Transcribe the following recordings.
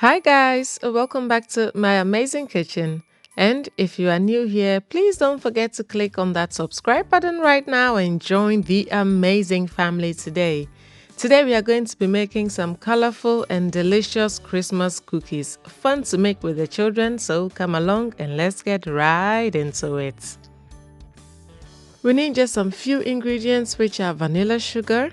Hi guys, welcome back to my Amazing Kitchen. And if you are new here, please don't forget to click on that subscribe button right now and join the amazing family today. Today we are going to be making some colorful and delicious Christmas cookies, fun to make with the children, so come along and let's get right into it. We need just some few ingredients, which are vanilla sugar,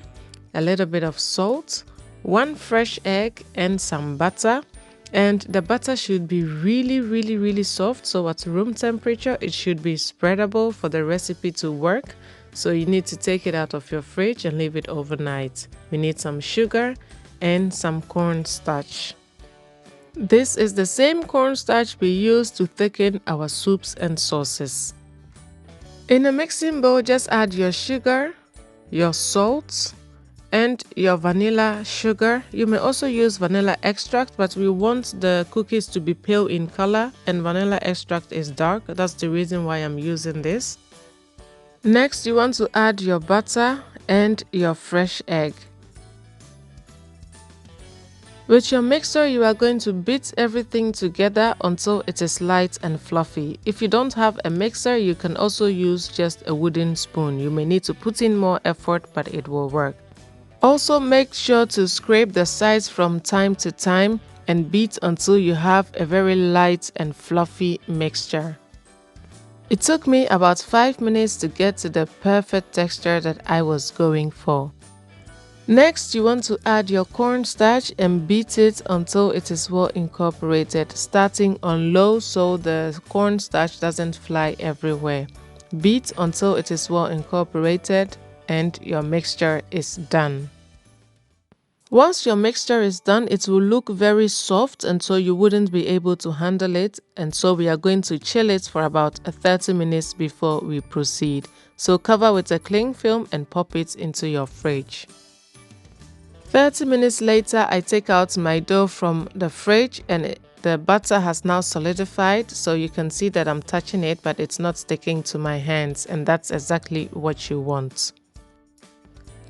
a little bit of salt, one fresh egg and some butter. And the butter should be really soft, so at room temperature it should be spreadable for the recipe to work. So you need to take it out of your fridge and leave it overnight. We need some sugar and some cornstarch. This is the same cornstarch we use to thicken our soups and sauces. In a mixing bowl, just add your sugar, your salt, and your vanilla sugar. You may also use vanilla extract, but we want the cookies to be pale in color and vanilla extract is dark. That's the reason why I'm using this. Next, you want to add your butter and your fresh egg. With your mixer, you are going to beat everything together until it is light and fluffy. If you don't have a mixer, you can also use just a wooden spoon. You may need to put in more effort, but it will work. Also, make sure to scrape the sides from time to time and beat until you have a very light and fluffy mixture. It took me about 5 minutes to get to the perfect texture that I was going for. Next, you want to add your cornstarch and beat it until it is well incorporated, starting on low so the cornstarch doesn't fly everywhere. Beat until it is well incorporated and your mixture is done. Once your mixture is done, it will look very soft and so you wouldn't be able to handle it, and so we are going to chill it for about 30 minutes before we proceed. So cover with a cling film and pop it into your fridge. 30 minutes later, I take out my dough from the fridge and the butter has now solidified, so you can see that I'm touching it but it's not sticking to my hands, and that's exactly what you want.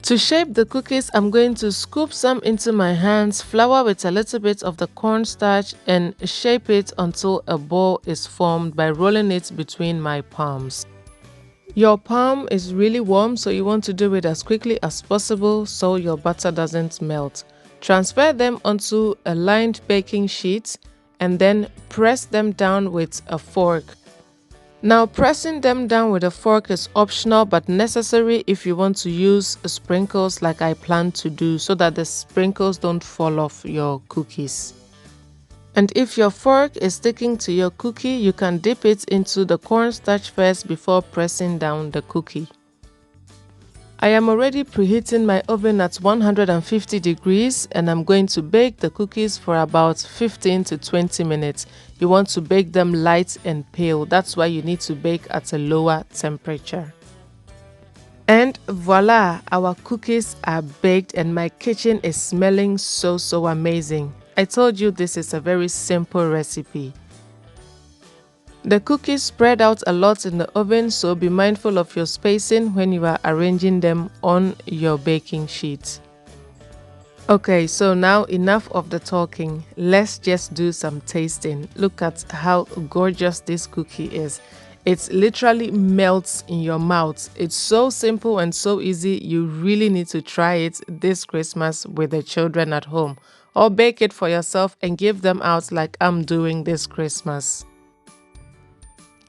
To shape the cookies, I'm going to scoop some into my hands, flour with a little bit of the cornstarch and shape it until a ball is formed by rolling it between my palms. Your palm is really warm, so you want to do it as quickly as possible so your butter doesn't melt. Transfer them onto a lined baking sheet and then press them down with a fork. Now, pressing them down with a fork is optional but necessary if you want to use sprinkles like I plan to do, so that the sprinkles don't fall off your cookies. And if your fork is sticking to your cookie, you can dip it into the cornstarch first before pressing down the cookie. I am already preheating my oven at 150 degrees and I'm going to bake the cookies for about 15 to 20 minutes. You want to bake them light and pale. That's why you need to bake at a lower temperature. And voila, our cookies are baked and my kitchen is smelling so amazing. I told you this is a very simple recipe. The cookies spread out a lot in the oven, so be mindful of your spacing when you are arranging them on your baking sheet. Okay, so now enough of the talking. Let's just do some tasting. Look at how gorgeous this cookie is. It literally melts in your mouth. It's so simple and so easy. You really need to try it this Christmas with the children at home, or bake it for yourself and give them out like I'm doing this Christmas.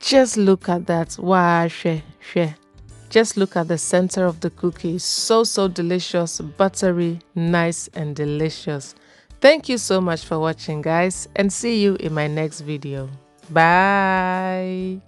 Just look at that. Wow, share. Just look at the center of the cookie. So delicious, buttery, nice and delicious. Thank you so much for watching, guys, and see you in my next video. Bye.